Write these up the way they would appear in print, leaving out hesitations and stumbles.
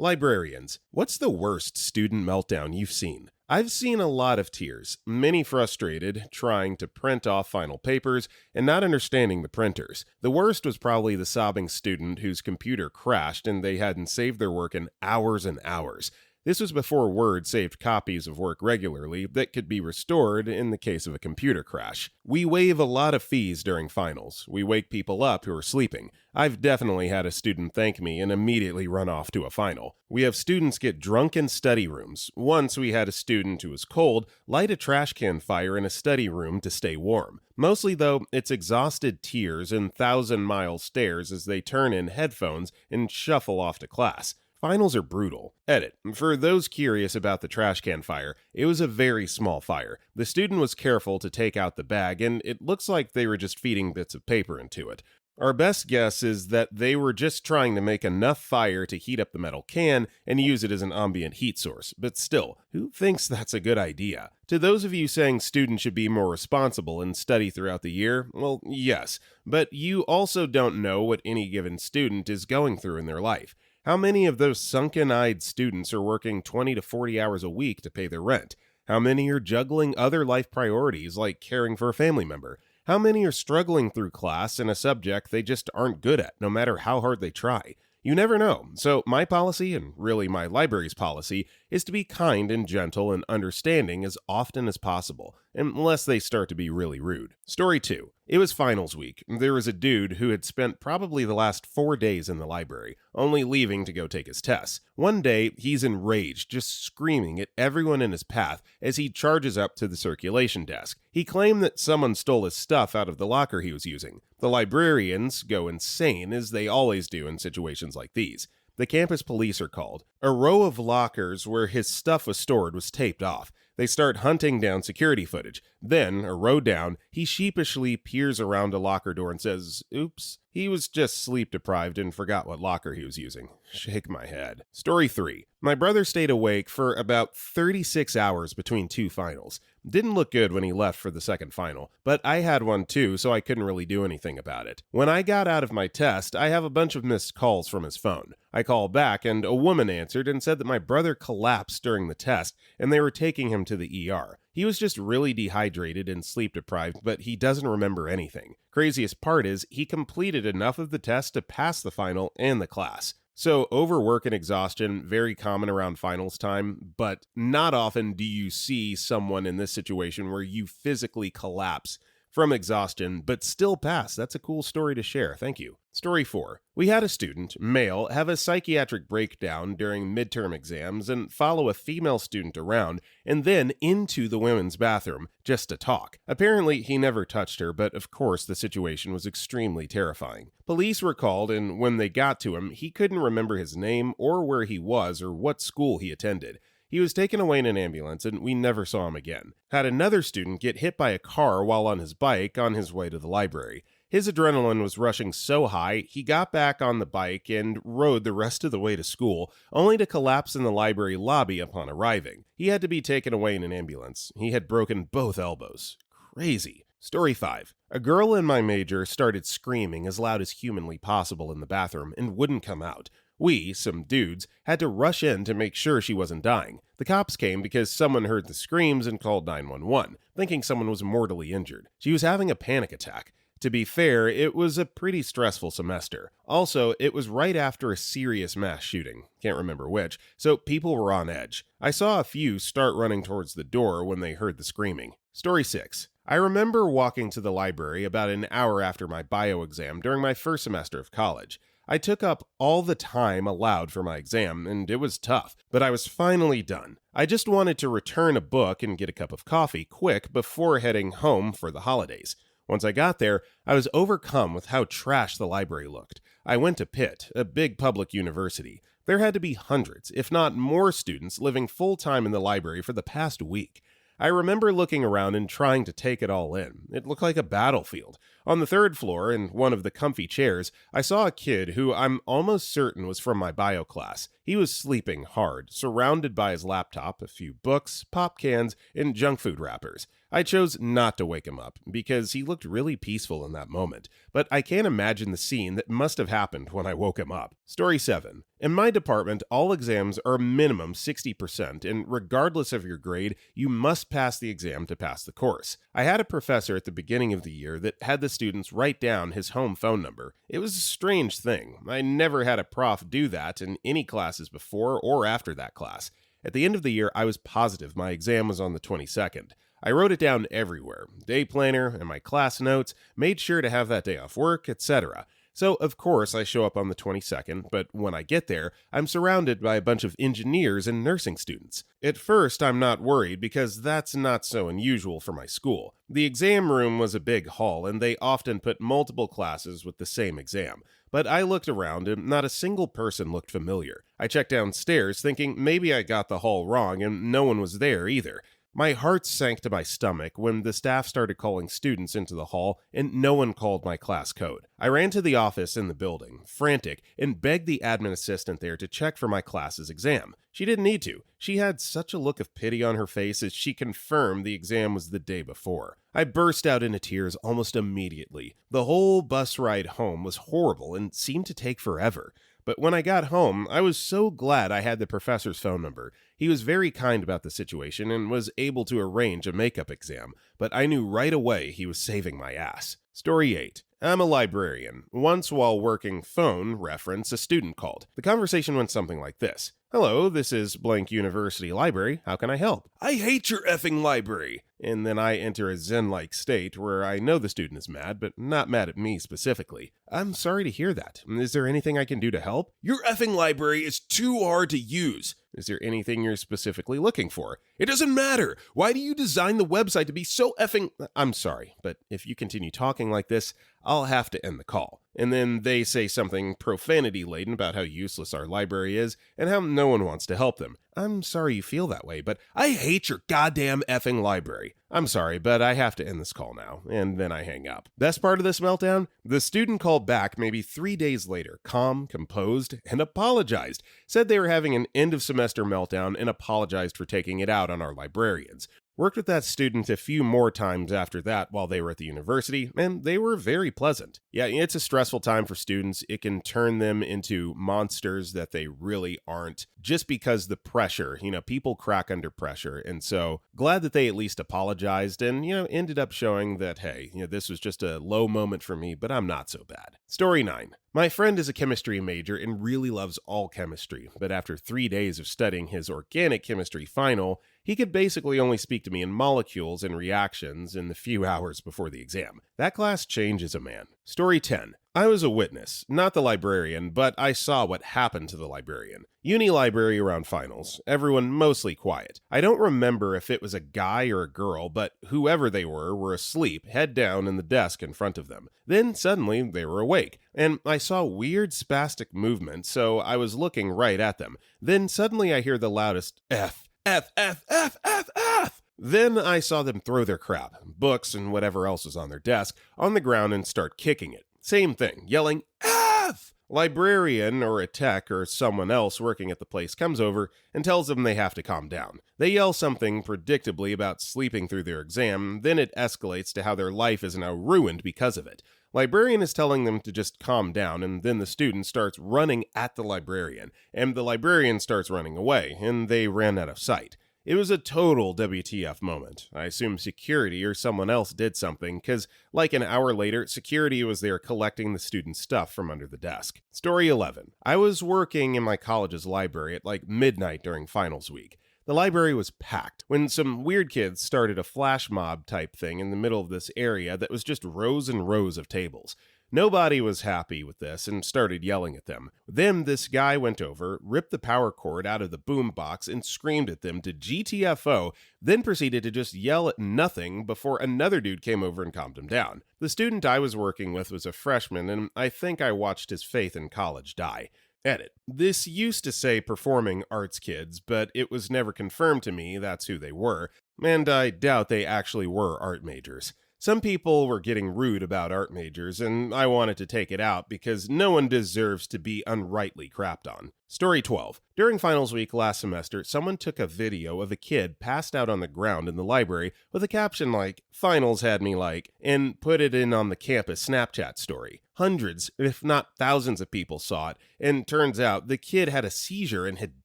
Librarians, what's the worst student meltdown you've seen? I've seen a lot of tears, many frustrated, trying to print off final papers and not understanding the printers. The worst was probably the sobbing student whose computer crashed and they hadn't saved their work in hours and hours. This was before Word saved copies of work regularly that could be restored in the case of a computer crash. We waive a lot of fees during finals. We wake people up who are sleeping. I've definitely had a student thank me and immediately run off to a final. We have students get drunk in study rooms. Once we had a student who was cold light a trash can fire in a study room to stay warm. Mostly though, it's exhausted tears and thousand-mile stares as they turn in headphones and shuffle off to class. Finals are brutal. Edit. For those curious about the trash can fire, it was a very small fire. The student was careful to take out the bag, and it looks like they were just feeding bits of paper into it. Our best guess is that they were just trying to make enough fire to heat up the metal can and use it as an ambient heat source, but still, who thinks that's a good idea? To those of you saying students should be more responsible and study throughout the year, well, yes, but you also don't know what any given student is going through in their life. How many of those sunken-eyed students are working 20 to 40 hours a week to pay their rent? How many are juggling other life priorities like caring for a family member? How many are struggling through class in a subject they just aren't good at, no matter how hard they try? You never know. So my policy, and really my library's policy, is to be kind and gentle and understanding as often as possible, unless they start to be really rude. Story 2. It was finals week. There was a dude who had spent probably the last 4 days in the library, only leaving to go take his tests. One day, he's enraged, just screaming at everyone in his path as he charges up to the circulation desk. He claimed that someone stole his stuff out of the locker he was using. The librarians go insane, as they always do in situations like these. The campus police are called. A row of lockers where his stuff was stored was taped off. They start hunting down security footage. Then, a row down, he sheepishly peers around a locker door and says, "Oops." He was just sleep deprived and forgot what locker he was using. Shake my head. Story 3. My brother stayed awake for about 36 hours between 2 finals. Didn't look good when he left for the second final, but I had one too, so I couldn't really do anything about it. When I got out of my test, I have a bunch of missed calls from his phone. I called back, and a woman answered and said that my brother collapsed during the test, and they were taking him to the ER. He was just really dehydrated and sleep deprived, but he doesn't remember anything. Craziest part is, he completed enough of the test to pass the final and the class. So overwork and exhaustion, very common around finals time, but not often do you see someone in this situation where you physically collapse from exhaustion, but still pass. That's a cool story to share. Thank you. Story 4. We had a student, male, have a psychiatric breakdown during midterm exams and follow a female student around and then into the women's bathroom just to talk. Apparently, he never touched her, but of course the situation was extremely terrifying. Police were called, and when they got to him, he couldn't remember his name or where he was or what school he attended. He was taken away in an ambulance, and we never saw him again. Had another student get hit by a car while on his bike on his way to the library. His adrenaline was rushing so high, he got back on the bike and rode the rest of the way to school, only to collapse in the library lobby upon arriving. He had to be taken away in an ambulance. He had broken both elbows. Crazy. Story 5. A girl in my major started screaming as loud as humanly possible in the bathroom and wouldn't come out. We, some dudes, had to rush in to make sure she wasn't dying. The cops came because someone heard the screams and called 911, thinking someone was mortally injured. She was having a panic attack. To be fair, it was a pretty stressful semester. Also, it was right after a serious mass shooting, can't remember which, so people were on edge. I saw a few start running towards the door when they heard the screaming. Story 6. I remember walking to the library about an hour after my bio exam during my first semester of college. I took up all the time allowed for my exam, and it was tough, but I was finally done. I just wanted to return a book and get a cup of coffee quick before heading home for the holidays. Once I got there, I was overcome with how trash the library looked. I went to Pitt, a big public university. There had to be hundreds, if not more students living full-time in the library for the past week. I remember looking around and trying to take it all in. It looked like a battlefield. On the third floor, in one of the comfy chairs, I saw a kid who I'm almost certain was from my bio class. He was sleeping hard, surrounded by his laptop, a few books, pop cans, and junk food wrappers. I chose not to wake him up because he looked really peaceful in that moment, but I can't imagine the scene that must have happened when I woke him up. Story 7. In my department, all exams are minimum 60%, and regardless of your grade, you must pass the exam to pass the course. I had a professor at the beginning of the year that had the students write down his home phone number. It was a strange thing. I never had a prof do that in any classes before or after that class. At the end of the year, I was positive my exam was on the 22nd. I wrote it down everywhere, day planner and my class notes, made sure to have that day off work, etc. So, of course, I show up on the 22nd, but when I get there, I'm surrounded by a bunch of engineers and nursing students. At first, I'm not worried because that's not so unusual for my school. The exam room was a big hall, and they often put multiple classes with the same exam. But I looked around, and not a single person looked familiar. I checked downstairs, thinking maybe I got the hall wrong, and no one was there either. My heart sank to my stomach when the staff started calling students into the hall and no one called my class code. I ran to the office in the building, frantic, and begged the admin assistant there to check for my class's exam. She didn't need to. She had such a look of pity on her face as she confirmed the exam was the day before. I burst out into tears almost immediately. The whole bus ride home was horrible and seemed to take forever. But when I got home, I was so glad I had the professor's phone number. He was very kind about the situation and was able to arrange a makeup exam, but I knew right away he was saving my ass. Story 8. I'm a librarian. Once while working phone reference, a student called. The conversation went something like this. Hello, this is blank university library. How can I help? I hate your effing library. And then I enter a zen-like state where I know the student is mad, but not mad at me specifically. I'm sorry to hear that. Is there anything I can do to help? Your effing library is too hard to use. Is there anything you're specifically looking for? It doesn't matter. Why do you design the website to be so effing... I'm sorry, but if you continue talking like this, I'll have to end the call. And then they say something profanity-laden about how useless our library is and how no one wants to help them. I'm sorry you feel that way, but I hate your goddamn effing library. I'm sorry, but I have to end this call now, and then I hang up. Best part of this meltdown? The student called back maybe 3 days later, calm, composed, and apologized. Said they were having an end-of-semester meltdown and apologized for taking it out on our librarians. Worked with that student a few more times after that while they were at the university, and they were very pleasant. Yeah, it's a stressful time for students. It can turn them into monsters that they really aren't, just because the pressure, people crack under pressure. And so glad that they at least apologized and, ended up showing that, hey, this was just a low moment for me, but I'm not so bad. Story 9. My friend is a chemistry major and really loves all chemistry, but after 3 days of studying his organic chemistry final, he could basically only speak to me in molecules and reactions in the few hours before the exam. That class changes a man. Story 10. I was a witness, not the librarian, but I saw what happened to the librarian. Uni library around finals, everyone mostly quiet. I don't remember if it was a guy or a girl, but whoever they were asleep, head down in the desk in front of them. Then suddenly they were awake, and I saw weird spastic movement, so I was looking right at them. Then suddenly I hear the loudest F. F, F, F, F, F! Then I saw them throw their crap, books and whatever else was on their desk, on the ground and start kicking it. Same thing, yelling, F! Librarian or a tech or someone else working at the place comes over and tells them they have to calm down. They yell something predictably about sleeping through their exam, then it escalates to how their life is now ruined because of it. Librarian is telling them to just calm down, and then the student starts running at the librarian, and the librarian starts running away, and they ran out of sight. It was a total WTF moment. I assume security or someone else did something, because like an hour later, security was there collecting the student's stuff from under the desk. Story 11. I was working in my college's library at like midnight during finals week. The library was packed when some weird kids started a flash mob type thing in the middle of this area that was just rows and rows of tables. Nobody was happy with this and started yelling at them. Then this guy went over, ripped the power cord out of the boom box and screamed at them to GTFO, then proceeded to just yell at nothing before another dude came over and calmed him down. The student I was working with was a freshman, and I think I watched his faith in college die. Edit. This used to say performing arts kids, but it was never confirmed to me that's who they were, and I doubt they actually were art majors. Some people were getting rude about art majors, and I wanted to take it out because no one deserves to be unrightly crapped on. Story 12. During finals week last semester, someone took a video of a kid passed out on the ground in the library with a caption like, "Finals had me like," and put it in on the campus Snapchat story. Hundreds, if not thousands of people saw it, and turns out the kid had a seizure and had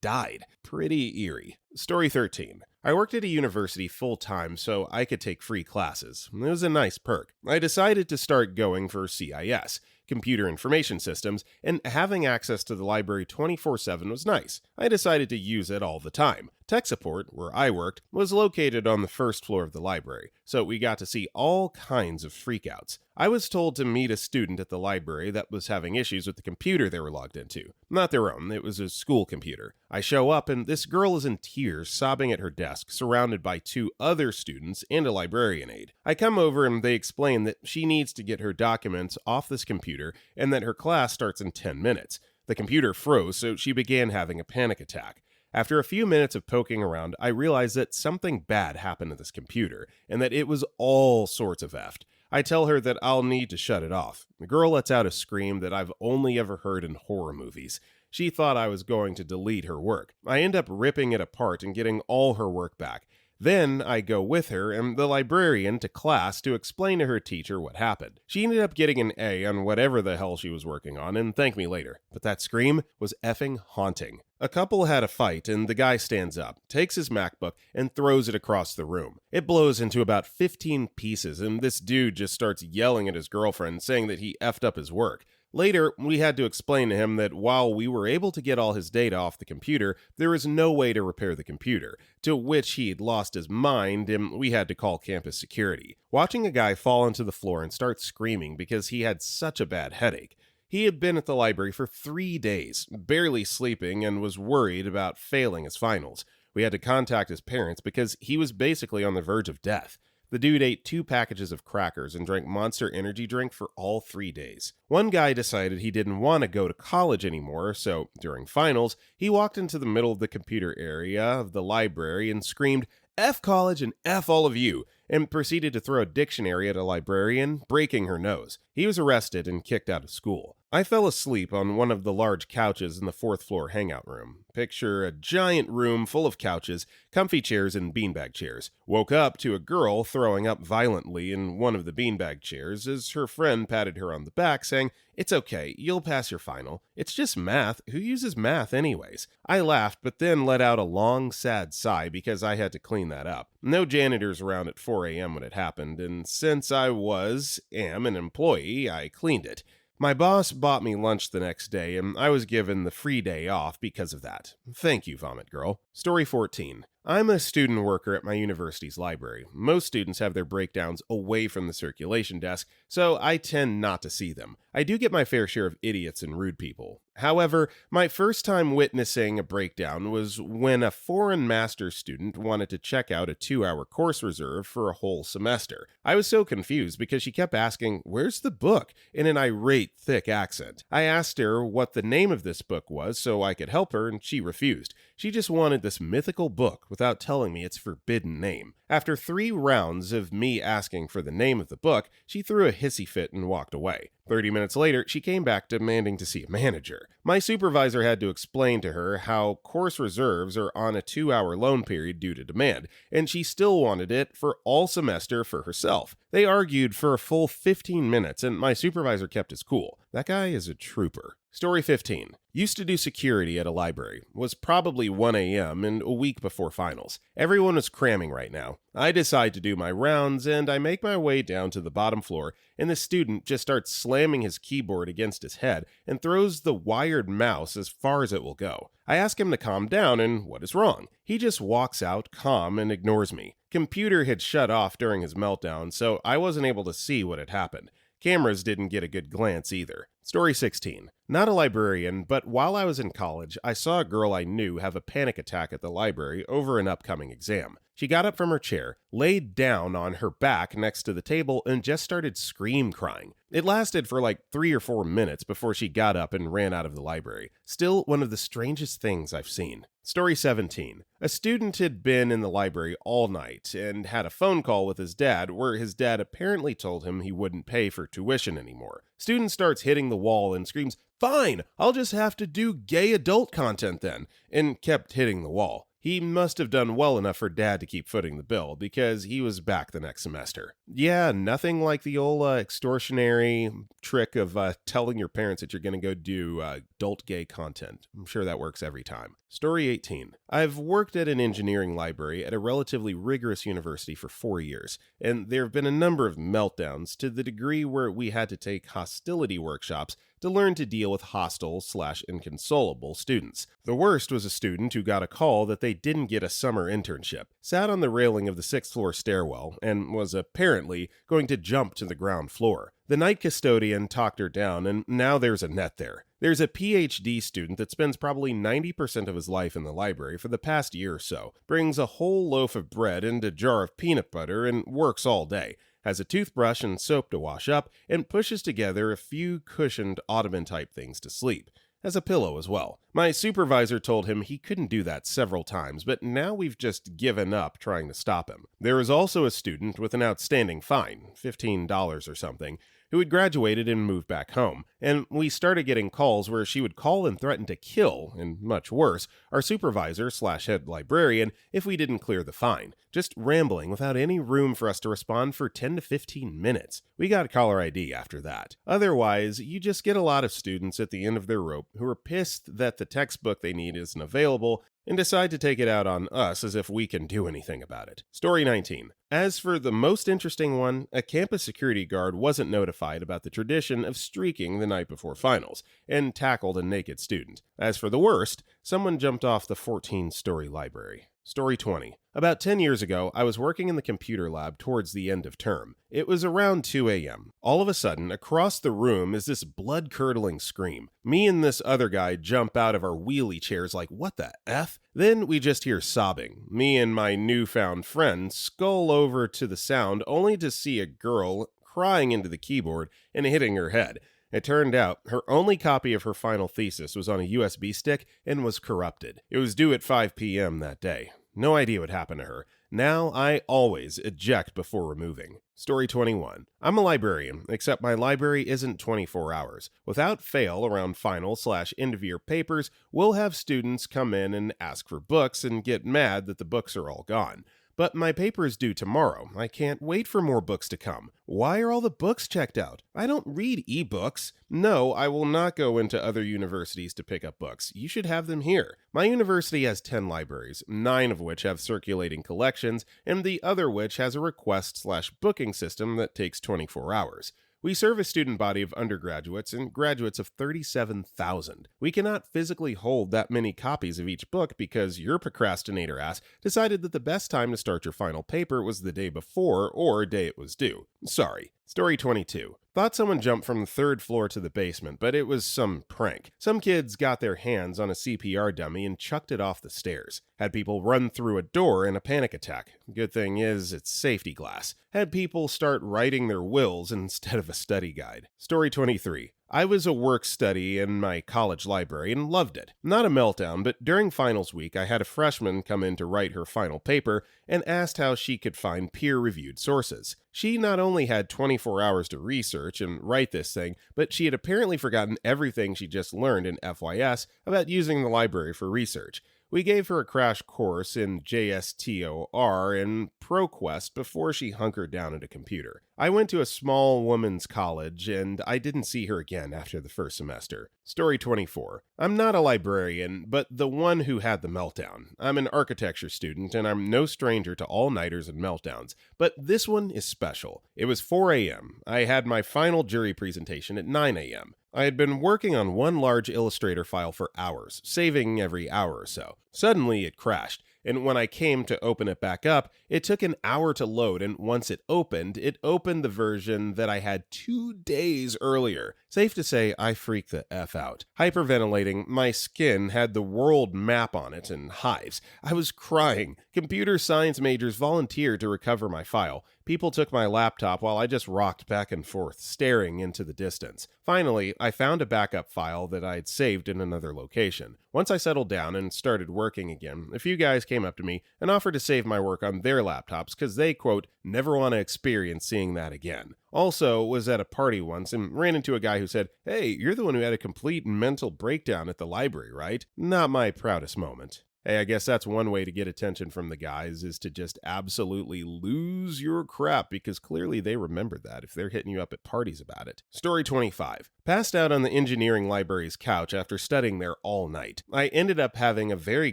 died. Pretty eerie. Story 13. I worked at a university full-time so I could take free classes. It was a nice perk. I decided to start going for CIS, Computer Information Systems, and having access to the library 24/7 was nice. I decided to use it all the time. Tech support, where I worked, was located on the first floor of the library, so we got to see all kinds of freakouts. I was told to meet a student at the library that was having issues with the computer they were logged into. Not their own, it was a school computer. I show up and this girl is in tears, sobbing at her desk, surrounded by 2 other students and a librarian aide. I come over and they explain that she needs to get her documents off this computer and that her class starts in 10 minutes. The computer froze, so she began having a panic attack. After a few minutes of poking around, I realized that something bad happened to this computer, and that it was all sorts of effed. I tell her that I'll need to shut it off. The girl lets out a scream that I've only ever heard in horror movies. She thought I was going to delete her work. I end up ripping it apart and getting all her work back. Then I go with her and the librarian to class to explain to her teacher what happened. She ended up getting an A on whatever the hell she was working on and thanked me later. But that scream was effing haunting. A couple had a fight and the guy stands up, takes his MacBook, and throws it across the room. It blows into about 15 pieces and this dude just starts yelling at his girlfriend, saying that he effed up his work. Later, we had to explain to him that while we were able to get all his data off the computer, there was no way to repair the computer, to which he had lost his mind and we had to call campus security. Watching a guy fall onto the floor and start screaming because he had such a bad headache. He had been at the library for 3 days, barely sleeping, and was worried about failing his finals. We had to contact his parents because he was basically on the verge of death. The dude ate 2 packages of crackers and drank Monster energy drink for all 3 days. One guy decided he didn't want to go to college anymore, so during finals, he walked into the middle of the computer area of the library and screamed, "F college and F all of you," and proceeded to throw a dictionary at a librarian, breaking her nose. He was arrested and kicked out of school. I fell asleep on one of the large couches in the 4th floor hangout room. Picture a giant room full of couches, comfy chairs, and beanbag chairs. Woke up to a girl throwing up violently in one of the beanbag chairs as her friend patted her on the back, saying, "It's okay, you'll pass your final. It's just math. Who uses math anyways?" I laughed, but then let out a long, sad sigh because I had to clean that up. No janitors around at 4 a.m. when it happened, and since I am an employee, I cleaned it. My boss bought me lunch the next day, and I was given the free day off because of that. Thank you, Vomit Girl. Story 14. I'm a student worker at my university's library. Most students have their breakdowns away from the circulation desk, so I tend not to see them. I do get my fair share of idiots and rude people. However, my first time witnessing a breakdown was when a foreign master's student wanted to check out a 2-hour course reserve for a whole semester. I was so confused because she kept asking, "Where's the book?" in an irate, thick accent. I asked her what the name of this book was so I could help her, and she refused. She just wanted this mythical book without telling me its forbidden name. After 3 rounds of me asking for the name of the book, she threw a hissy fit and walked away. 30 minutes later, she came back demanding to see a manager. My supervisor had to explain to her how course reserves are on a 2-hour loan period due to demand, and she still wanted it for all semester for herself. They argued for a full 15 minutes, and my supervisor kept his cool. That guy is a trooper. Story 15. Used to do security at a library. Was probably 1 a.m. and a week before finals. Everyone was cramming right now. I decide to do my rounds and I make my way down to the bottom floor and the student just starts slamming his keyboard against his head and throws the wired mouse as far as it will go. I ask him to calm down and what is wrong? He just walks out calm and ignores me. Computer had shut off during his meltdown, so I wasn't able to see what had happened. Cameras didn't get a good glance either. Story 16. Not a librarian, but while I was in college, I saw a girl I knew have a panic attack at the library over an upcoming exam. She got up from her chair, laid down on her back next to the table, and just started scream crying. It lasted for like 3 or 4 minutes before she got up and ran out of the library. Still one of the strangest things I've seen. Story 17. A student had been in the library all night and had a phone call with his dad where his dad apparently told him he wouldn't pay for tuition anymore. Student starts hitting the wall and screams, "Fine, I'll just have to do gay adult content then," and kept hitting the wall. He must have done well enough for dad to keep footing the bill because he was back the next semester. Yeah, nothing like the old extortionary trick of telling your parents that you're going to go do adult gay content. I'm sure that works every time. Story 18. I've worked at an engineering library at a relatively rigorous university for 4 years, and there have been a number of meltdowns to the degree where we had to take hostility workshops to learn to deal with hostile/inconsolable students. The worst was a student who got a call that they didn't get a summer internship, sat on the railing of the 6th floor stairwell, and was apparently going to jump to the ground floor. The night custodian talked her down, and now there's a net there. There's a PhD student that spends probably 90% of his life in the library for the past year or so, brings a whole loaf of bread and a jar of peanut butter, and works all day, has a toothbrush and soap to wash up, and pushes together a few cushioned ottoman-type things to sleep. Has a pillow as well. My supervisor told him he couldn't do that several times, but now we've just given up trying to stop him. There is also a student with an outstanding fine, $15 or something, who had graduated and moved back home, and we started getting calls where she would call and threaten to kill, and much worse, our supervisor/head librarian if we didn't clear the fine, just rambling without any room for us to respond for 10 to 15 minutes. We got caller ID after that. Otherwise, you just get a lot of students at the end of their rope who are pissed that the textbook they need isn't available and decide to take it out on us as if we can do anything about it. Story 19. As for the most interesting one, a campus security guard wasn't notified about the tradition of streaking the night before finals, and tackled a naked student. As for the worst, someone jumped off the 14-story library. Story 20. About 10 years ago, I was working in the computer lab towards the end of term. It was around 2 a.m. All of a sudden, across the room is this blood-curdling scream. Me and this other guy jump out of our wheelie chairs like, what the F? Then we just hear sobbing. Me and my newfound friend scull over to the sound only to see a girl crying into the keyboard and hitting her head. It turned out her only copy of her final thesis was on a USB stick and was corrupted. It was due at 5 p.m. that day. No idea what happened to her. Now I always eject before removing. Story 21. I'm a librarian, except my library isn't 24 hours. Without fail, around final/end-of-year papers, we'll have students come in and ask for books and get mad that the books are all gone. But my paper is due tomorrow. I can't wait for more books to come. Why are all the books checked out? I don't read ebooks. No, I will not go into other universities to pick up books. You should have them here. My university has 10 libraries, 9 of which have circulating collections, and the other which has a request/booking system that takes 24 hours. We serve a student body of undergraduates and graduates of 37,000. We cannot physically hold that many copies of each book because your procrastinator ass decided that the best time to start your final paper was the day before or day it was due. Sorry. Story 22. Thought someone jumped from the 3rd floor to the basement, but it was some prank. Some kids got their hands on a CPR dummy and chucked it off the stairs. Had people run through a door in a panic attack. Good thing is, it's safety glass. Had people start writing their wills instead of a study guide. Story 23. I was a work study in my college library and loved it. Not a meltdown, but during finals week, I had a freshman come in to write her final paper and asked how she could find peer-reviewed sources. She not only had 24 hours to research and write this thing, but she had apparently forgotten everything she just learned in FYS about using the library for research. We gave her a crash course in JSTOR and ProQuest before she hunkered down at a computer. I went to a small women's college, and I didn't see her again after the first semester. Story 24. I'm not a librarian, but the one who had the meltdown. I'm an architecture student, and I'm no stranger to all-nighters and meltdowns, but this one is special. It was 4 a.m. I had my final jury presentation at 9 a.m. I had been working on one large Illustrator file for hours, saving every hour or so. Suddenly, it crashed. And when I came to open it back up, it took an hour to load, and once it opened the version that I had 2 days earlier. Safe to say, I freaked the F out. Hyperventilating, my skin had the world map on it and hives. I was crying. Computer science majors volunteered to recover my file. People took my laptop while I just rocked back and forth, staring into the distance. Finally, I found a backup file that I'd saved in another location. Once I settled down and started working again, a few guys came up to me and offered to save my work on their laptops because they, quote, never want to experience seeing that again. Also, was at a party once and ran into a guy who said, "Hey, you're the one who had a complete mental breakdown at the library, right?" Not my proudest moment. Hey, I guess that's one way to get attention from the guys, is to just absolutely lose your crap, because clearly they remember that if they're hitting you up at parties about it. Story 25. Passed out on the engineering library's couch after studying there all night. I ended up having a very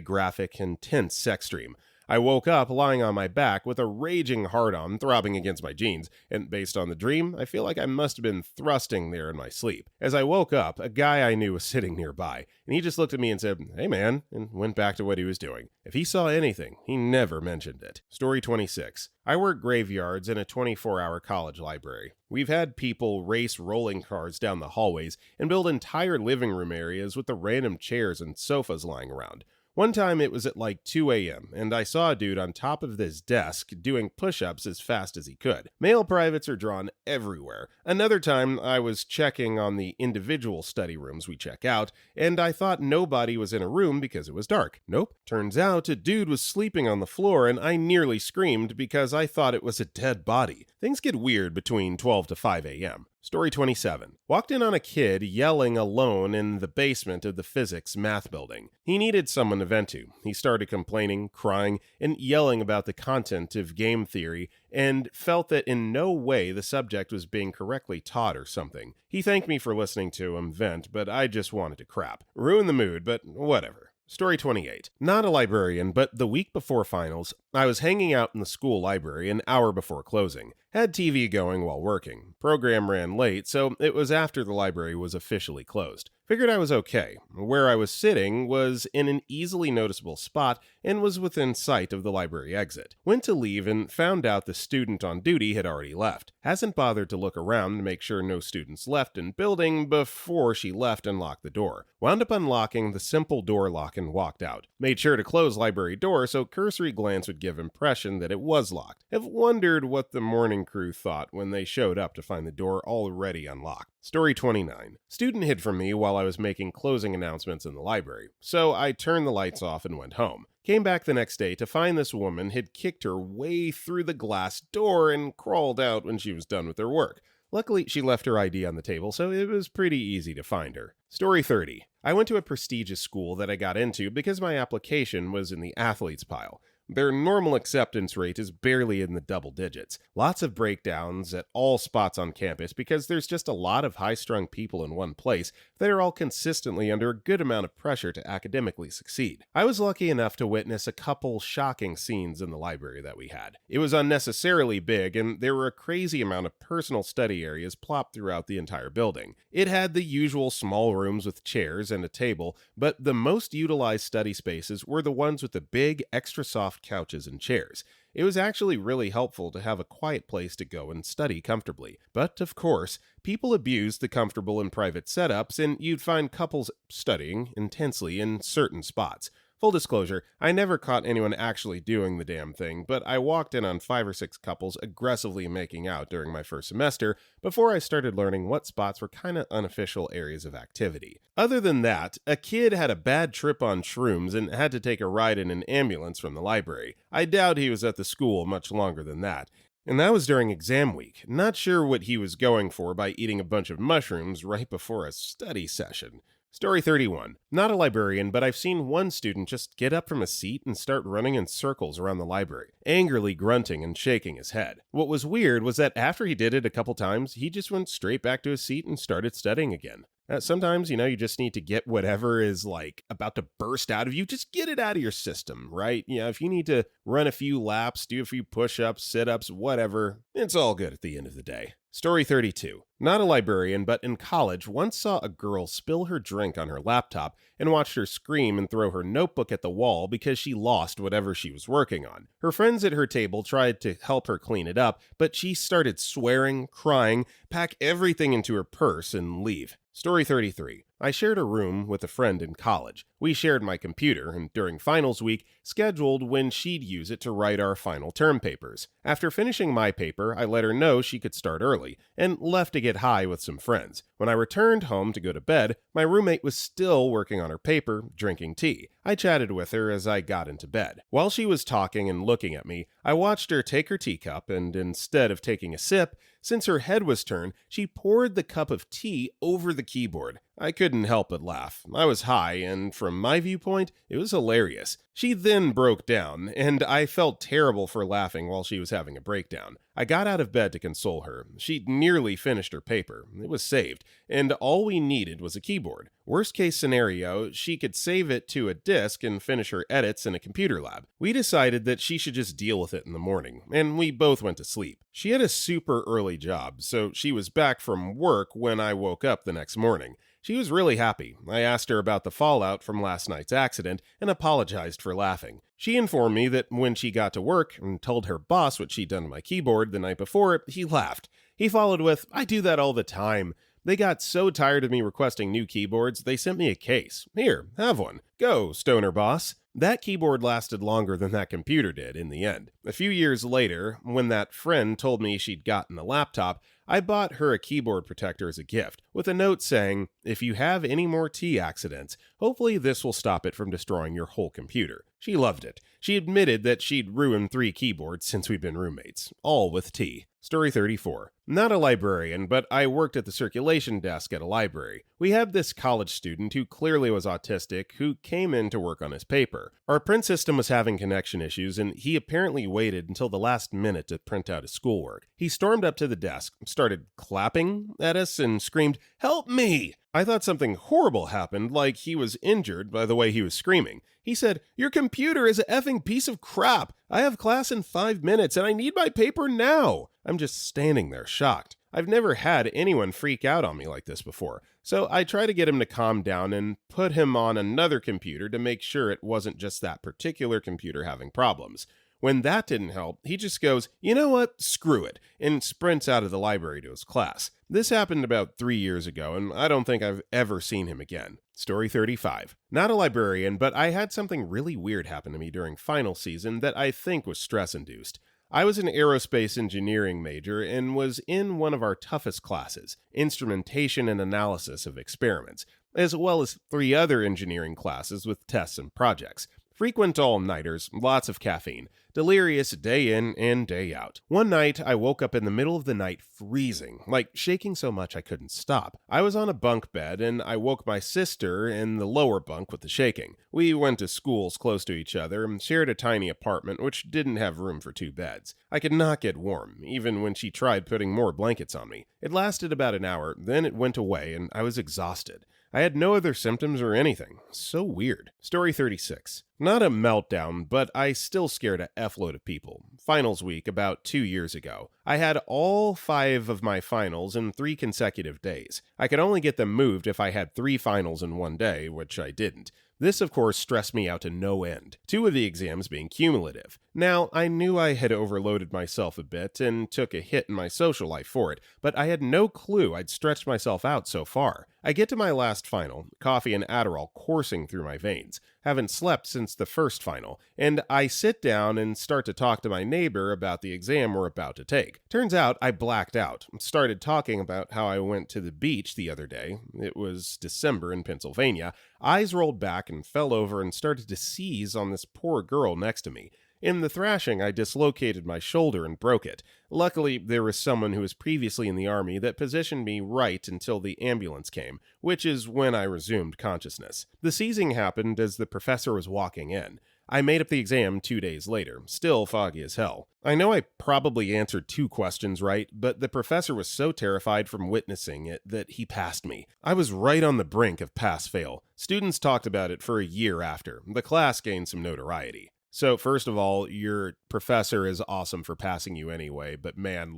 graphic and tense sex dream. I woke up lying on my back with a raging hard-on throbbing against my jeans, and based on the dream, I feel like I must have been thrusting there in my sleep. As I woke up, a guy I knew was sitting nearby, and he just looked at me and said, "Hey man," and went back to what he was doing. If he saw anything, he never mentioned it. Story 26. I work graveyards in a 24-hour college library. We've had people race rolling cars down the hallways and build entire living room areas with the random chairs and sofas lying around. One time it was at like 2 a.m., and I saw a dude on top of this desk doing push-ups as fast as he could. Male privates are drawn everywhere. Another time I was checking on the individual study rooms we check out, and I thought nobody was in a room because it was dark. Nope. Turns out a dude was sleeping on the floor, and I nearly screamed because I thought it was a dead body. Things get weird between 12 to 5 a.m. Story 27. Walked in on a kid yelling alone in the basement of the physics math building. He needed someone to vent to. He started complaining, crying, and yelling about the content of game theory, and felt that in no way the subject was being correctly taught or something. He thanked me for listening to him vent, but I just wanted to crap. Ruin the mood, but whatever. Story 28. Not a librarian, but the week before finals, I was hanging out in the school library an hour before closing. Had TV going while working. Program ran late, so it was after the library was officially closed. Figured I was okay. Where I was sitting was in an easily noticeable spot and was within sight of the library exit. Went to leave and found out the student on duty had already left. Hasn't bothered to look around to make sure no students left in building before she left and locked the door. Wound up unlocking the simple door lock and walked out. Made sure to close library door so cursory glance would give impression that it was locked. Have wondered what the morning crew thought when they showed up to find the door already unlocked. Story 29. Student hid from me while I was making closing announcements in the library, so I turned the lights off and went home. Came back the next day to find this woman had kicked her way through the glass door and crawled out when she was done with her work. Luckily, she left her ID on the table, so it was pretty easy to find her. Story 30. I went to a prestigious school that I got into because my application was in the athletes pile. Their normal acceptance rate is barely in the double digits. Lots of breakdowns at all spots on campus because there's just a lot of high-strung people in one place that are all consistently under a good amount of pressure to academically succeed. I was lucky enough to witness a couple shocking scenes in the library that we had. It was unnecessarily big, and there were a crazy amount of personal study areas plopped throughout the entire building. It had the usual small rooms with chairs and a table, but the most utilized study spaces were the ones with the big, extra soft couches and chairs. It was actually really helpful to have a quiet place to go and study comfortably. But, of course, people abused the comfortable and private setups, and you'd find couples studying intensely in certain spots. Full disclosure, I never caught anyone actually doing the damn thing, but I walked in on 5 or 6 couples aggressively making out during my first semester before I started learning what spots were kinda unofficial areas of activity. Other than that, a kid had a bad trip on shrooms and had to take a ride in an ambulance from the library. I doubt he was at the school much longer than that. And that was during exam week. Not sure what he was going for by eating a bunch of mushrooms right before a study session. Story 31. Not a librarian, but I've seen one student just get up from a seat and start running in circles around the library, angrily grunting and shaking his head. What was weird was that after he did it a couple times, he just went straight back to his seat and started studying again. Sometimes, you just need to get whatever is about to burst out of you, just get it out of your system, right? If you need to run a few laps, do a few push-ups, sit-ups, whatever, it's all good at the end of the day. Story 32. Not a librarian, but in college, once saw a girl spill her drink on her laptop and watched her scream and throw her notebook at the wall because she lost whatever she was working on. Her friends at her table tried to help her clean it up, but she started swearing, crying, pack everything into her purse, and leave. Story 33. I shared a room with a friend in college. We shared my computer, and during finals week, scheduled when she'd use it to write our final term papers. After finishing my paper, I let her know she could start early, and left to get high with some friends. When I returned home to go to bed, my roommate was still working on her paper, drinking tea. I chatted with her as I got into bed. While she was talking and looking at me, I watched her take her teacup, and instead of taking a sip, since her head was turned, she poured the cup of tea over the keyboard. I couldn't help but laugh. I was high, and from my viewpoint, it was hilarious. She then broke down, and I felt terrible for laughing while she was having a breakdown. I got out of bed to console her. She'd nearly finished her paper. It was saved, and all we needed was a keyboard. Worst case scenario, she could save it to a disk and finish her edits in a computer lab. We decided that she should just deal with it in the morning, and we both went to sleep. She had a super early job, so she was back from work when I woke up the next morning. She was really happy. I asked her about the fallout from last night's accident and apologized for laughing. She informed me that when she got to work and told her boss what she'd done to my keyboard the night before, he laughed. He followed with, "I do that all the time. They got so tired of me requesting new keyboards, they sent me a case. Here, have one. Go, stoner boss." That keyboard lasted longer than that computer did in the end. A few years later, when that friend told me she'd gotten a laptop, I bought her a keyboard protector as a gift, with a note saying, "If you have any more tea accidents, hopefully this will stop it from destroying your whole computer." She loved it. She admitted that she'd ruined 3 keyboards since we'd been roommates, all with tea. Story 34. Not a librarian, but I worked at the circulation desk at a library. We had this college student who clearly was autistic who came in to work on his paper. Our print system was having connection issues, and he apparently waited until the last minute to print out his schoolwork. He stormed up to the desk, started clapping at us, and screamed, "Help me!" I thought something horrible happened, like he was injured by the way he was screaming. He said, "Your computer is a effing piece of crap. I have class in 5 minutes and I need my paper now." I'm just standing there shocked. I've never had anyone freak out on me like this before, so I try to get him to calm down and put him on another computer to make sure it wasn't just that particular computer having problems. When that didn't help, he just goes, "You know what? Screw it," and sprints out of the library to his class. This happened about 3 years ago, and I don't think I've ever seen him again. Story 35. Not a librarian, but I had something really weird happen to me during final season that I think was stress-induced. I was an aerospace engineering major and was in one of our toughest classes, instrumentation and analysis of experiments, as well as 3 other engineering classes with tests and projects. Frequent all-nighters, lots of caffeine, delirious day in and day out. One night, I woke up in the middle of the night freezing, like shaking so much I couldn't stop. I was on a bunk bed, and I woke my sister in the lower bunk with the shaking. We went to schools close to each other and shared a tiny apartment which didn't have room for 2 beds. I could not get warm, even when she tried putting more blankets on me. It lasted about an hour, then it went away, and I was exhausted. I had no other symptoms or anything. So weird. Story 36. Not a meltdown, but I still scared a F-load of people. Finals week about 2 years ago. I had all 5 of my finals in 3 consecutive days. I could only get them moved if I had 3 finals in one day, which I didn't. This, of course, stressed me out to no end, 2 of the exams being cumulative. Now, I knew I had overloaded myself a bit and took a hit in my social life for it, but I had no clue I'd stretched myself out so far. I get to my last final, coffee and Adderall coursing through my veins. Haven't slept since the first final, and I sit down and start to talk to my neighbor about the exam we're about to take. Turns out I blacked out, started talking about how I went to the beach the other day. It was December in Pennsylvania. Eyes rolled back and fell over and started to seize on this poor girl next to me. In the thrashing, I dislocated my shoulder and broke it. Luckily, there was someone who was previously in the army that positioned me right until the ambulance came, which is when I resumed consciousness. The seizing happened as the professor was walking in. I made up the exam 2 days later, still foggy as hell. I know I probably answered 2 questions right, but the professor was so terrified from witnessing it that he passed me. I was right on the brink of pass-fail. Students talked about it for a year after. The class gained some notoriety. So, first of all, your professor is awesome for passing you anyway, but man,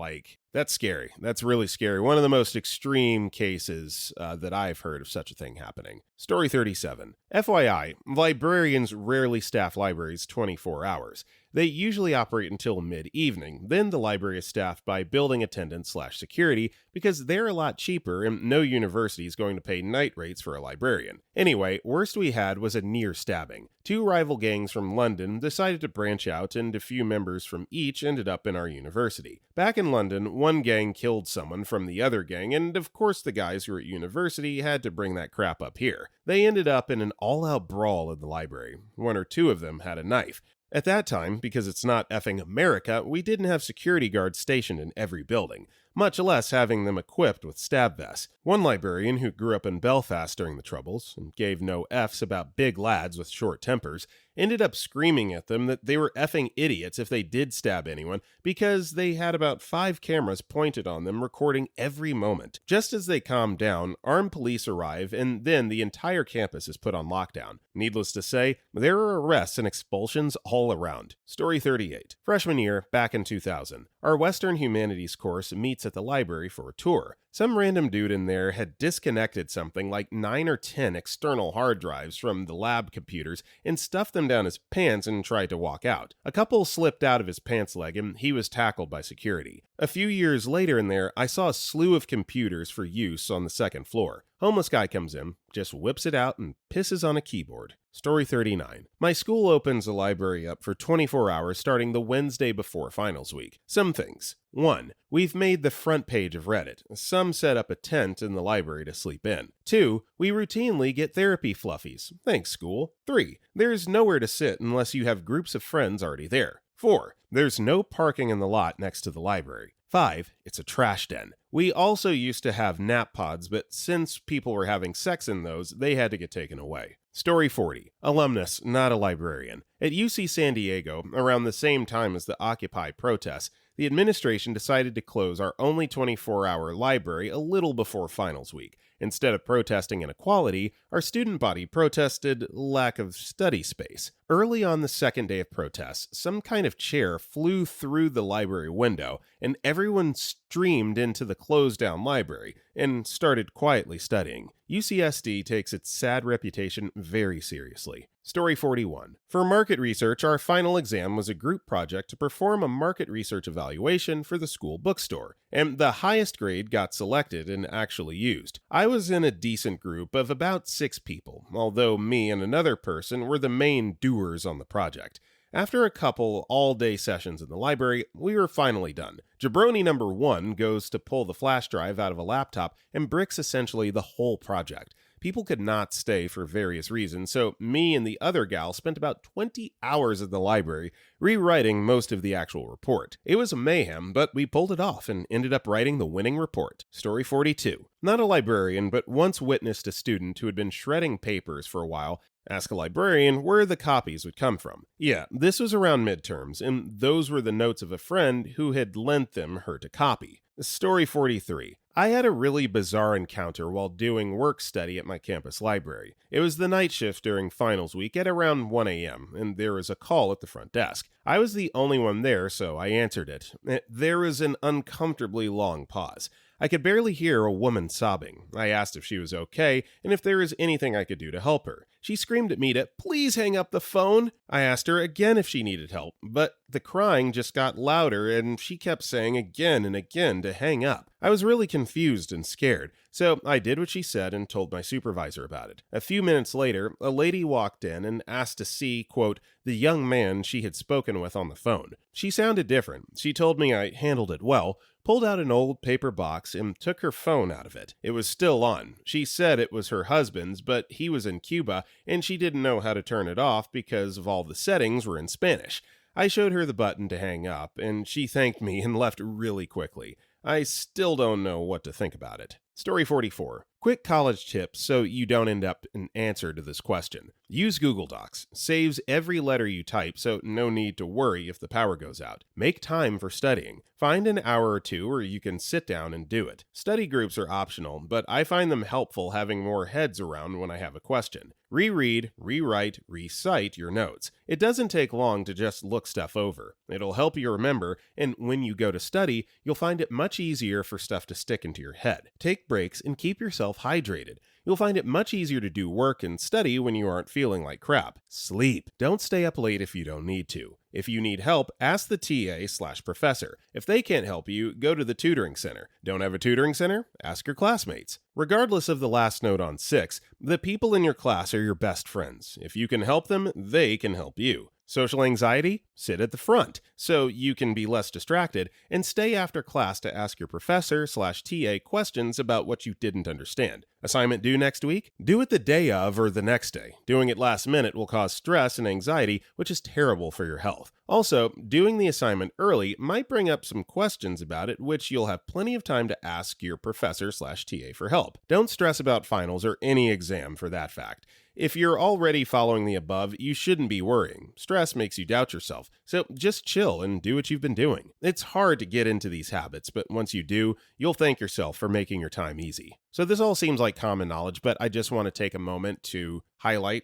That's scary. That's really scary. One of the most extreme cases that I've heard of such a thing happening. Story 37. FYI, librarians rarely staff libraries 24 hours. They usually operate until mid-evening. Then the library is staffed by building attendants/security because they're a lot cheaper and no university is going to pay night rates for a librarian. Anyway, worst we had was a near stabbing. Two rival gangs from London decided to branch out, and a few members from each ended up in our university. Back in London, one gang killed someone from the other gang, and of course the guys who were at university had to bring that crap up here. They ended up in an all-out brawl in the library. One or two of them had a knife. At that time, because it's not effing America, we didn't have security guards stationed in every building, much less having them equipped with stab vests. One librarian who grew up in Belfast during the Troubles and gave no Fs about big lads with short tempers ended up screaming at them that they were effing idiots if they did stab anyone because they had about 5 cameras pointed on them recording every moment. Just as they calm down, armed police arrive and then the entire campus is put on lockdown. Needless to say, there are arrests and expulsions all around. Story 38. Freshman year, back in 2000. Our Western Humanities course meets at the library for a tour. Some random dude in there had disconnected something like 9 or 10 external hard drives from the lab computers and stuffed them down his pants and tried to walk out. A couple slipped out of his pants leg and he was tackled by security. A few years later in there, I saw a slew of computers for use on the second floor. Homeless guy comes in, just whips it out and pisses on a keyboard. Story 39. My school opens the library up for 24 hours starting the Wednesday before finals week. Some things. 1. We've made the front page of Reddit. Some set up a tent in the library to sleep in. 2. We routinely get therapy fluffies. Thanks, school. 3. There's nowhere to sit unless you have groups of friends already there. 4. There's no parking in the lot next to the library. 5. It's a trash den. We also used to have nap pods, but since people were having sex in those, they had to get taken away. Story 40. Alumnus, not a librarian. At UC San Diego, around the same time as the Occupy protests, the administration decided to close our only 24-hour library a little before finals week. Instead of protesting inequality, our student body protested lack of study space. Early on the second day of protests, some kind of chair flew through the library window, and everyone streamed into the closed-down library and started quietly studying. UCSD takes its sad reputation very seriously. Story 41. For market research, our final exam was a group project to perform a market research evaluation for the school bookstore, and the highest grade got selected and actually used. I was in a decent group of about 6 people, although me and another person were the main doers on the project. After a couple all-day sessions in the library, we were finally done. Jabroni number 1 goes to pull the flash drive out of a laptop and bricks essentially the whole project. People could not stay for various reasons, so me and the other gal spent about 20 hours in the library rewriting most of the actual report. It was mayhem, but we pulled it off and ended up writing the winning report. Story 42. Not a librarian, but once witnessed a student who had been shredding papers for a while ask a librarian where the copies would come from. Yeah, this was around midterms, and those were the notes of a friend who had lent them her to copy. Story 43. I had a really bizarre encounter while doing work study at my campus library. It was the night shift during finals week at around 1 a.m., and there was a call at the front desk. I was the only one there, so I answered it. There was an uncomfortably long pause. I could barely hear a woman sobbing. I asked if she was okay and if there was anything I could do to help her. She screamed at me to please hang up the phone. I asked her again if she needed help, but the crying just got louder and she kept saying again and again to hang up. I was really confused and scared, so I did what she said and told my supervisor about it. A few minutes later, a lady walked in and asked to see, quote, the young man she had spoken with on the phone. She sounded different. She told me I handled it well, pulled out an old paper box, and took her phone out of it. It was still on. She said it was her husband's, but he was in Cuba, and she didn't know how to turn it off because of all the settings were in Spanish. I showed her the button to hang up, and she thanked me and left really quickly. I still don't know what to think about it. Story 44. Quick college tips so you don't end up an answer to this question. Use Google Docs. Saves every letter you type, so no need to worry if the power goes out. Make time for studying. Find an hour or two where you can sit down and do it. Study groups are optional, but I find them helpful having more heads around when I have a question. Reread, rewrite, recite your notes. It doesn't take long to just look stuff over. It'll help you remember, and when you go to study, you'll find it much easier for stuff to stick into your head. Take breaks and keep yourself hydrated. You'll find it much easier to do work and study when you aren't feeling like crap. Sleep. Don't stay up late if you don't need to. If you need help, ask the TA/professor. If they can't help you, go to the tutoring center. Don't have a tutoring center? Ask your classmates. Regardless of the last note on 6, the people in your class are your best friends. If you can help them, they can help you. Social anxiety? Sit at the front so you can be less distracted, and stay after class to ask your professor/TA questions about what you didn't understand. Assignment due next week? Do it the day of or the next day. Doing it last minute will cause stress and anxiety, which is terrible for your health. Also, doing the assignment early might bring up some questions about it, which you'll have plenty of time to ask your professor/TA for help. Don't stress about finals or any exam for that fact. If you're already following the above, you shouldn't be worrying. Stress makes you doubt yourself, so just chill and do what you've been doing. It's hard to get into these habits, but once you do, you'll thank yourself for making your time easy. So this all seems like common knowledge, but I just want to take a moment to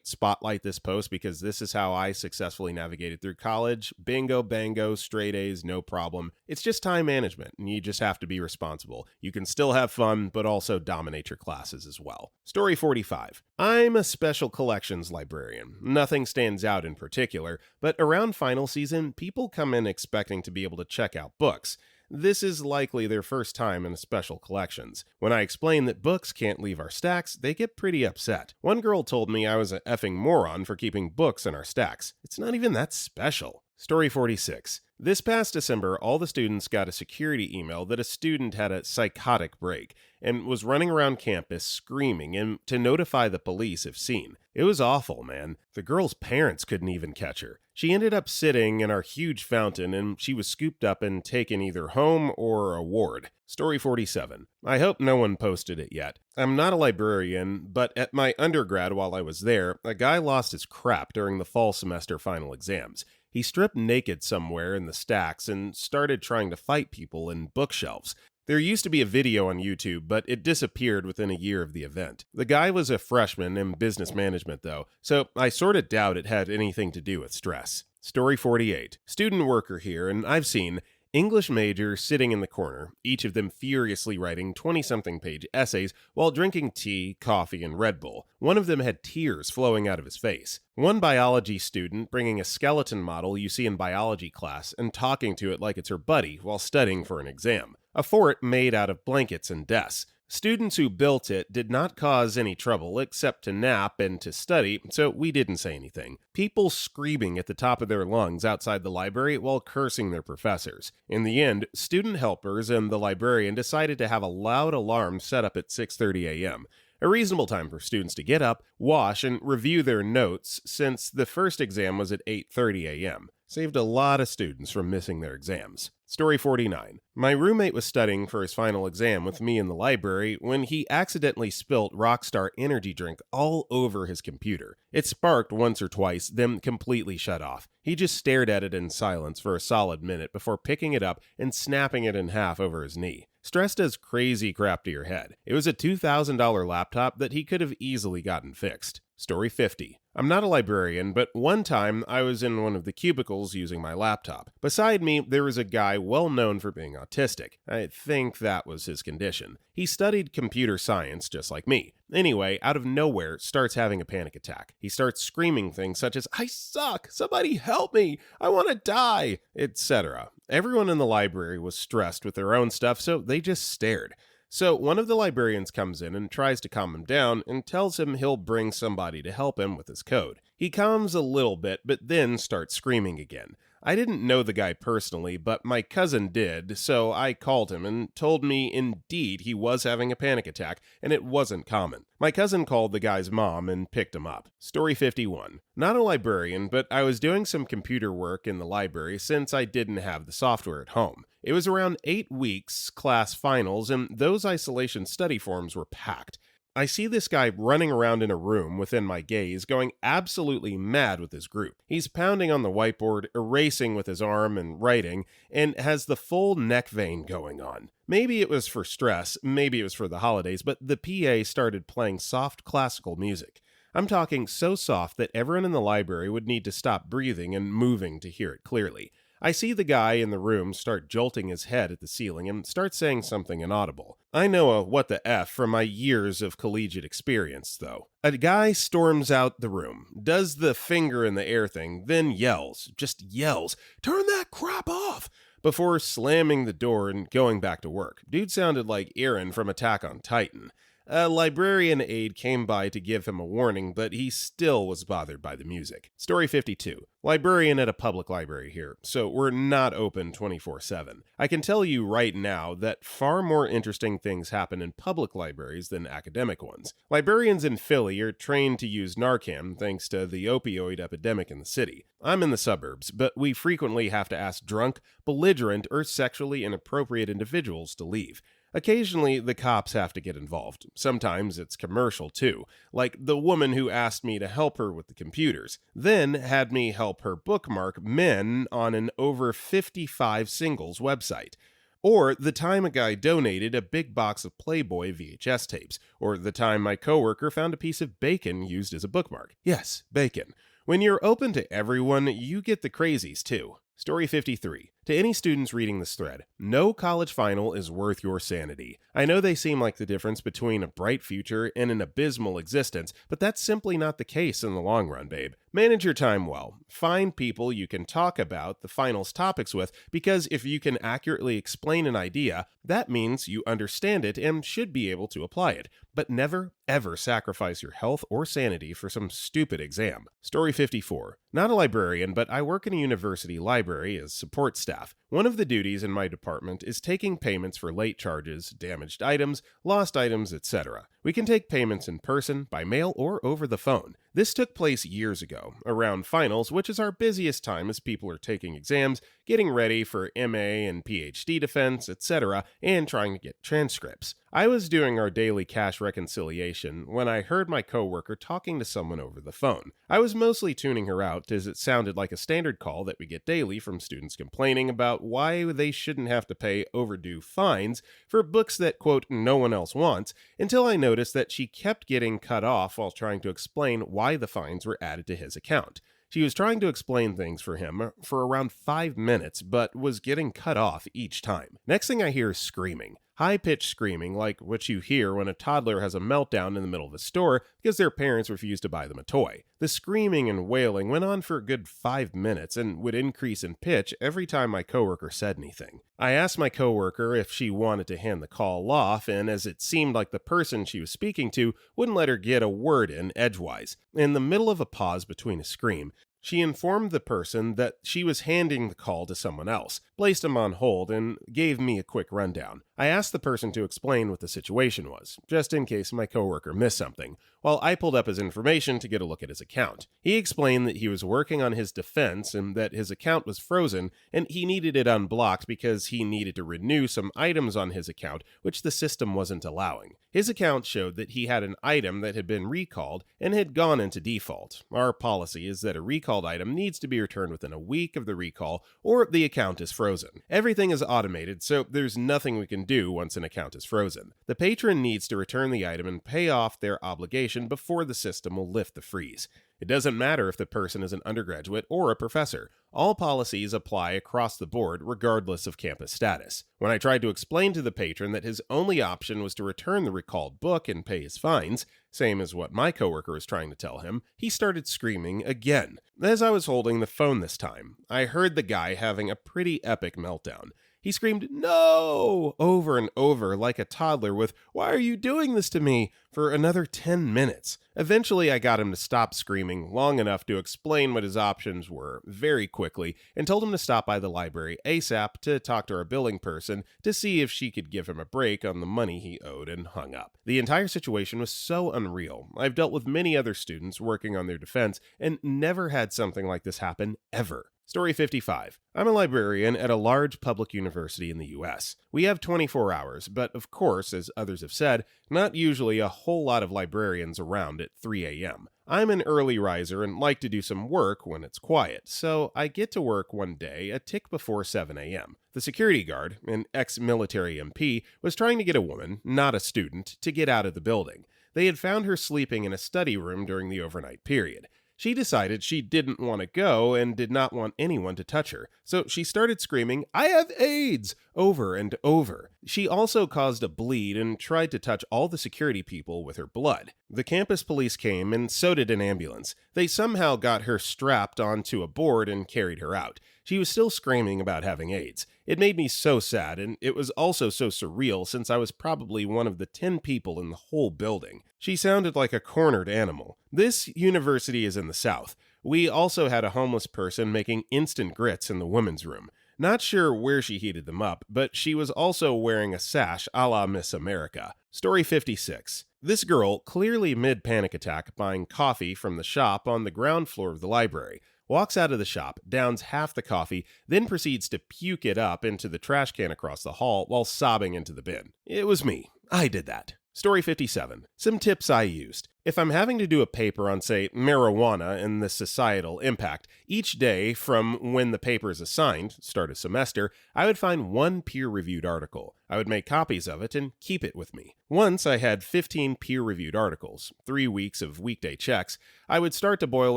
spotlight this post because this is how I successfully navigated through college. Bingo, bango, straight A's, no problem. It's just time management, and you just have to be responsible. You can still have fun, but also dominate your classes as well. Story 45. I'm a special collections librarian. Nothing stands out in particular, but around final season, people come in expecting to be able to check out books. This is likely their first time in a special collections. When I explain that books can't leave our stacks, they get pretty upset. One girl told me I was a effing moron for keeping books in our stacks. It's not even that special. Story 46. This past December, all the students got a security email that a student had a psychotic break and was running around campus screaming and to notify the police if seen. It was awful, man. The girl's parents couldn't even catch her. She ended up sitting in our huge fountain and she was scooped up and taken either home or a ward. Story 47. I hope no one posted it yet. I'm not a librarian, but at my undergrad while I was there, a guy lost his crap during the fall semester final exams. He stripped naked somewhere in the stacks and started trying to fight people in bookshelves. There used to be a video on YouTube, but it disappeared within a year of the event. The guy was a freshman in business management, though, so I sort of doubt it had anything to do with stress. Story 48. Student worker here, and I've seen English majors sitting in the corner, each of them furiously writing 20-something page essays while drinking tea, coffee, and Red Bull. One of them had tears flowing out of his face. One biology student bringing a skeleton model you see in biology class and talking to it like it's her buddy while studying for an exam. A fort made out of blankets and desks. Students who built it did not cause any trouble except to nap and to study, so we didn't say anything. People screaming at the top of their lungs outside the library while cursing their professors. In the end, student helpers and the librarian decided to have a loud alarm set up at 6:30 a.m. A reasonable time for students to get up, wash, and review their notes since the first exam was at 8:30 a.m. Saved a lot of students from missing their exams. Story 49. My roommate was studying for his final exam with me in the library when he accidentally spilt Rockstar energy drink all over his computer. It sparked once or twice, then completely shut off. He just stared at it in silence for a solid minute before picking it up and snapping it in half over his knee. Stress does crazy crap to your head. It was a $2,000 laptop that he could have easily gotten fixed. Story 50. I'm not a librarian, but one time I was in one of the cubicles using my laptop. Beside me, there was a guy well known for being autistic. I think that was his condition. He studied computer science just like me. Anyway, out of nowhere, starts having a panic attack. He starts screaming things such as, "I suck! Somebody help me! I want to die!" etc. Everyone in the library was stressed with their own stuff, so they just stared. So one of the librarians comes in and tries to calm him down and tells him he'll bring somebody to help him with his code. He calms a little bit, but then starts screaming again. I didn't know the guy personally, but my cousin did, so I called him and told me indeed he was having a panic attack, and it wasn't common. My cousin called the guy's mom and picked him up. Story 51. Not a librarian, but I was doing some computer work in the library since I didn't have the software at home. It was around 8 weeks, class finals, and those isolation study forms were packed. I see this guy running around in a room within my gaze, going absolutely mad with his group. He's pounding on the whiteboard, erasing with his arm and writing, and has the full neck vein going on. Maybe it was for stress, maybe it was for the holidays, but the PA started playing soft classical music. I'm talking so soft that everyone in the library would need to stop breathing and moving to hear it clearly. I see the guy in the room start jolting his head at the ceiling and start saying something inaudible. I know a what the F from my years of collegiate experience, though. A guy storms out the room, does the finger in the air thing, then yells, just yells, "Turn that crap off!" before slamming the door and going back to work. Dude sounded like Aaron from Attack on Titan. A librarian aide came by to give him a warning, but he still was bothered by the music. Story 52. Librarian at a public library here, so we're not open 24/7. I can tell you right now that far more interesting things happen in public libraries than academic ones. Librarians in Philly are trained to use Narcan thanks to the opioid epidemic in the city. I'm in the suburbs, but we frequently have to ask drunk, belligerent, or sexually inappropriate individuals to leave. Occasionally, the cops have to get involved. Sometimes it's commercial, too, like the woman who asked me to help her with the computers, then had me help her bookmark men on an over 55 singles website. Or the time a guy donated a big box of Playboy VHS tapes, or the time my coworker found a piece of bacon used as a bookmark. Yes, bacon. When you're open to everyone, you get the crazies, too. Story 53. To any students reading this thread, no college final is worth your sanity. I know they seem like the difference between a bright future and an abysmal existence, but that's simply not the case in the long run, babe. Manage your time well. Find people you can talk about the finals topics with, because if you can accurately explain an idea, that means you understand it and should be able to apply it. But never, ever sacrifice your health or sanity for some stupid exam. Story 54. Not a librarian, but I work in a university library as support staff. One of the duties in my department is taking payments for late charges, damaged items, lost items, etc. We can take payments in person, by mail, or over the phone. This took place years ago, around finals, which is our busiest time as people are taking exams, getting ready for MA and PhD defense, etc., and trying to get transcripts. I was doing our daily cash reconciliation when I heard my coworker talking to someone over the phone. I was mostly tuning her out as it sounded like a standard call that we get daily from students complaining about why they shouldn't have to pay overdue fines for books that, quote, no one else wants, until I noticed that she kept getting cut off while trying to explain why the fines were added to his account. She was trying to explain things for him for around 5 minutes, but was getting cut off each time. Next thing I hear is screaming. High-pitched screaming like what you hear when a toddler has a meltdown in the middle of a store because their parents refuse to buy them a toy. The screaming and wailing went on for a good 5 minutes and would increase in pitch every time my coworker said anything. I asked my coworker if she wanted to hand the call off, and as it seemed like the person she was speaking to wouldn't let her get a word in edgewise, in the middle of a pause between a scream, she informed the person that she was handing the call to someone else, placed him on hold, and gave me a quick rundown. I asked the person to explain what the situation was, just in case my coworker missed something, while I pulled up his information to get a look at his account. He explained that he was working on his defense and that his account was frozen, and he needed it unblocked because he needed to renew some items on his account, which the system wasn't allowing. His account showed that he had an item that had been recalled and had gone into default. Our policy is that a recalled item needs to be returned within a week of the recall, or the account is frozen. Everything is automated, so there's nothing we can do once an account is frozen. The patron needs to return the item and pay off their obligation before the system will lift the freeze. It doesn't matter if the person is an undergraduate or a professor. All policies apply across the board regardless of campus status. When I tried to explain to the patron that his only option was to return the recalled book and pay his fines, same as what my coworker was trying to tell him, he started screaming again. As I was holding the phone this time, I heard the guy having a pretty epic meltdown. He screamed, "No!" over and over like a toddler with, "Why are you doing this to me?" for another 10 minutes. Eventually, I got him to stop screaming long enough to explain what his options were very quickly and told him to stop by the library ASAP to talk to our billing person to see if she could give him a break on the money he owed, and hung up. The entire situation was so unreal. I've dealt with many other students working on their defense and never had something like this happen ever. Story 55. I'm a librarian at a large public university in the US. We have 24 hours, but of course, as others have said, not usually a whole lot of librarians around at 3 a.m. I'm an early riser and like to do some work when it's quiet, so I get to work one day a tick before 7 a.m. The security guard, an ex-military MP, was trying to get a woman, not a student, to get out of the building. They had found her sleeping in a study room during the overnight period. She decided she didn't want to go and did not want anyone to touch her, so she started screaming, "I have AIDS!" over and over. She also caused a bleed and tried to touch all the security people with her blood. The campus police came, and so did an ambulance. They somehow got her strapped onto a board and carried her out. She was still screaming about having AIDS. It made me so sad, and it was also so surreal since I was probably one of the 10 people in the whole building. She sounded like a cornered animal. This university is in the South. We also had a homeless person making instant grits in the women's room. Not sure where she heated them up, but she was also wearing a sash a la Miss America. Story 56. This girl, clearly mid-panic attack, buying coffee from the shop on the ground floor of the library, walks out of the shop, downs half the coffee, then proceeds to puke it up into the trash can across the hall while sobbing into the bin. It was me. I did that. Story 57. Some tips I used. If I'm having to do a paper on, say, marijuana and the societal impact, each day from when the paper is assigned, start a semester, I would find one peer-reviewed article. I would make copies of it and keep it with me. Once I had 15 peer-reviewed articles, 3 weeks of weekday checks. I would start to boil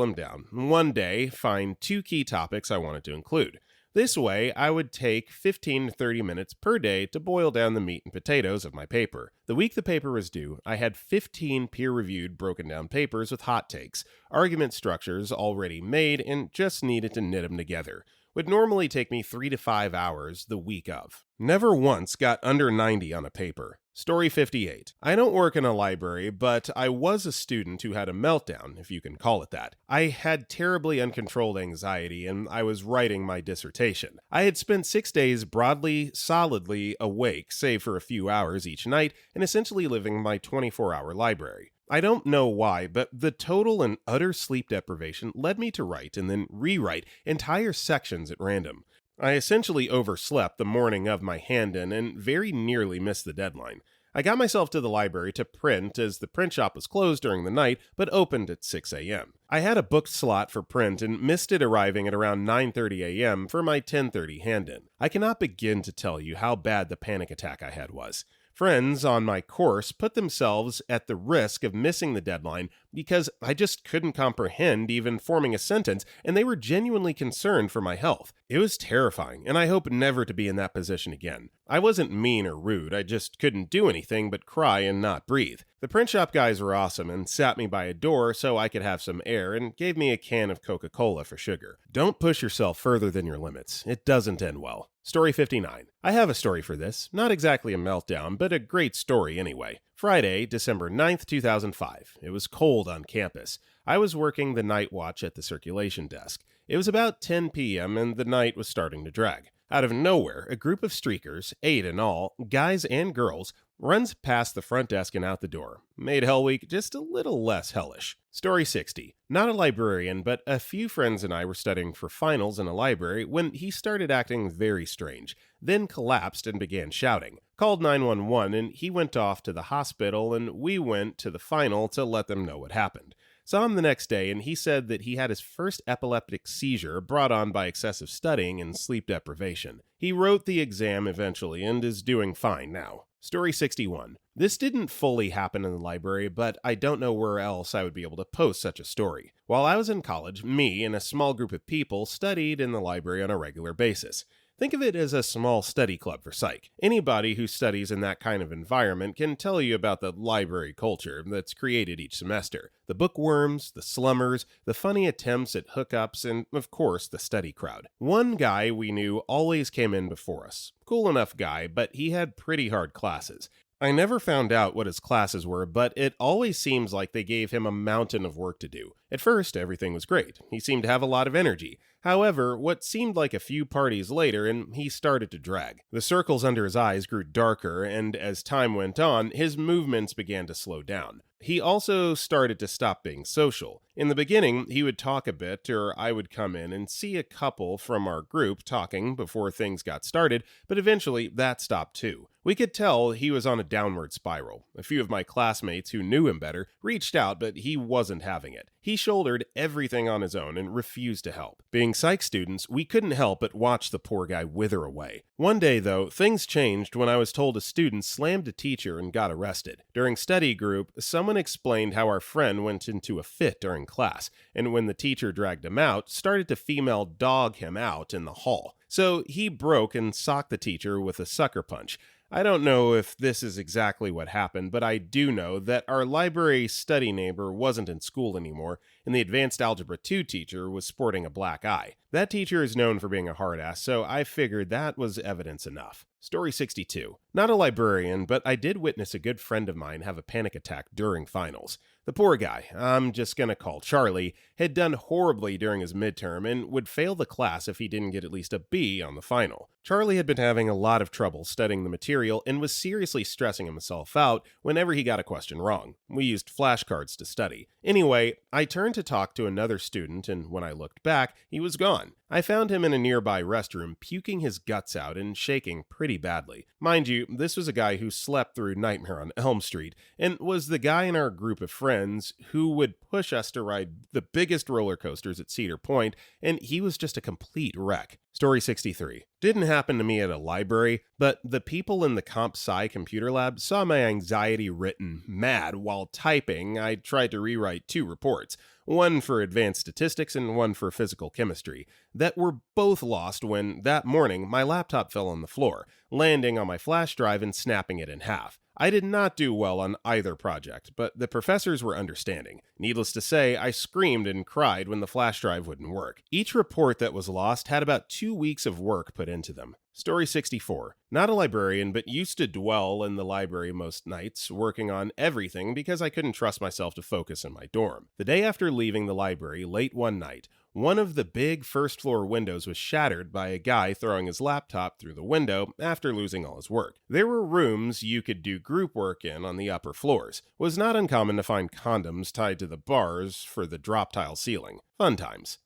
them down. One day, find 2 key topics I wanted to include. This way, I would take 15 to 30 minutes per day to boil down the meat and potatoes of my paper. The week the paper was due, I had 15 peer-reviewed broken down papers with hot takes, argument structures already made, and just needed to knit them together. Would normally take me 3 to 5 hours the week of. Never once got under 90 on a paper. Story 58. I don't work in a library, but I was a student who had a meltdown, if you can call it that. I had terribly uncontrolled anxiety, and I was writing my dissertation. I had spent 6 days broadly, solidly awake, save for a few hours each night, and essentially living my 24-hour library. I don't know why, but the total and utter sleep deprivation led me to write and then rewrite entire sections at random. I essentially overslept the morning of my hand-in and very nearly missed the deadline. I got myself to the library to print as the print shop was closed during the night but opened at 6 a.m. I had a booked slot for print and missed it arriving at around 9:30 a.m. for my 10:30 hand-in. I cannot begin to tell you how bad the panic attack I had was. Friends on my course put themselves at the risk of missing the deadline because I just couldn't comprehend even forming a sentence, and they were genuinely concerned for my health. It was terrifying, and I hope never to be in that position again. I wasn't mean or rude, I just couldn't do anything but cry and not breathe. The print shop guys were awesome and sat me by a door so I could have some air and gave me a can of Coca-Cola for sugar. Don't push yourself further than your limits. It doesn't end well. Story 59. I have a story for this. Not exactly a meltdown, but a great story anyway. Friday, December 9th, 2005. It was cold on campus. I was working the night watch at the circulation desk. It was about 10 p.m. and the night was starting to drag. Out of nowhere, a group of streakers, 8 in all, guys and girls, runs past the front desk and out the door. Made Hell Week just a little less hellish. Story 60. Not a librarian, but a few friends and I were studying for finals in a library when he started acting very strange, then collapsed and began shouting. Called 911 and he went off to the hospital and we went to the final to let them know what happened. Saw him the next day and he said that he had his first epileptic seizure brought on by excessive studying and sleep deprivation. He wrote the exam eventually and is doing fine now. Story 61. This didn't fully happen in the library, but I don't know where else I would be able to post such a story. While I was in college, me and a small group of people studied in the library on a regular basis. Think of it as a small study club for psych. Anybody who studies in that kind of environment can tell you about the library culture that's created each semester. The bookworms, the slummers, the funny attempts at hookups, and of course the study crowd. One guy we knew always came in before us. Cool enough guy, but he had pretty hard classes. I never found out what his classes were, but it always seems like they gave him a mountain of work to do. At first, everything was great. He seemed to have a lot of energy. However, what seemed like a few parties later, and he started to drag. The circles under his eyes grew darker, and as time went on, his movements began to slow down. He also started to stop being social. In the beginning, he would talk a bit, or I would come in and see a couple from our group talking before things got started, but eventually that stopped too. We could tell he was on a downward spiral. A few of my classmates who knew him better reached out, but he wasn't having it. He shouldered everything on his own and refused to help. Being psych students, we couldn't help but watch the poor guy wither away. One day, though, things changed when I was told a student slammed a teacher and got arrested. During study group, someone explained how our friend went into a fit during class, and when the teacher dragged him out, started to female dog him out in the hall. So he broke and socked the teacher with a sucker punch. I don't know if this is exactly what happened, but I do know that our library study neighbor wasn't in school anymore, and the advanced algebra 2 teacher was sporting a black eye. That teacher is known for being a hard ass, so I figured that was evidence enough. Story 62. Not a librarian, but I did witness a good friend of mine have a panic attack during finals. The poor guy, I'm just gonna call Charlie, had done horribly during his midterm and would fail the class if he didn't get at least a B on the final. Charlie had been having a lot of trouble studying the material and was seriously stressing himself out whenever he got a question wrong. We used flashcards to study. Anyway, I turned to talk to another student, and when I looked back, he was gone. I found him in a nearby restroom puking his guts out and shaking pretty badly. Mind you, this was a guy who slept through Nightmare on Elm Street and was the guy in our group of friends who would push us to ride the biggest roller coasters at Cedar Point, and he was just a complete wreck. Story 63. Didn't happen to me at a library, but the people in the comp sci computer lab saw my anxiety written mad while typing. I tried to rewrite 2 reports, one for advanced statistics and one for physical chemistry, that were both lost when, that morning, my laptop fell on the floor, landing on my flash drive and snapping it in half. I did not do well on either project, but the professors were understanding. Needless to say, I screamed and cried when the flash drive wouldn't work. Each report that was lost had about 2 weeks of work put into them. Story 64. Not a librarian, but used to dwell in the library most nights, working on everything because I couldn't trust myself to focus in my dorm. The day after leaving the library late one night, one of the big first-floor windows was shattered by a guy throwing his laptop through the window after losing all his work. There were rooms you could do group work in on the upper floors. It was not uncommon to find condoms tied to the bars for the drop tile ceiling. Fun times.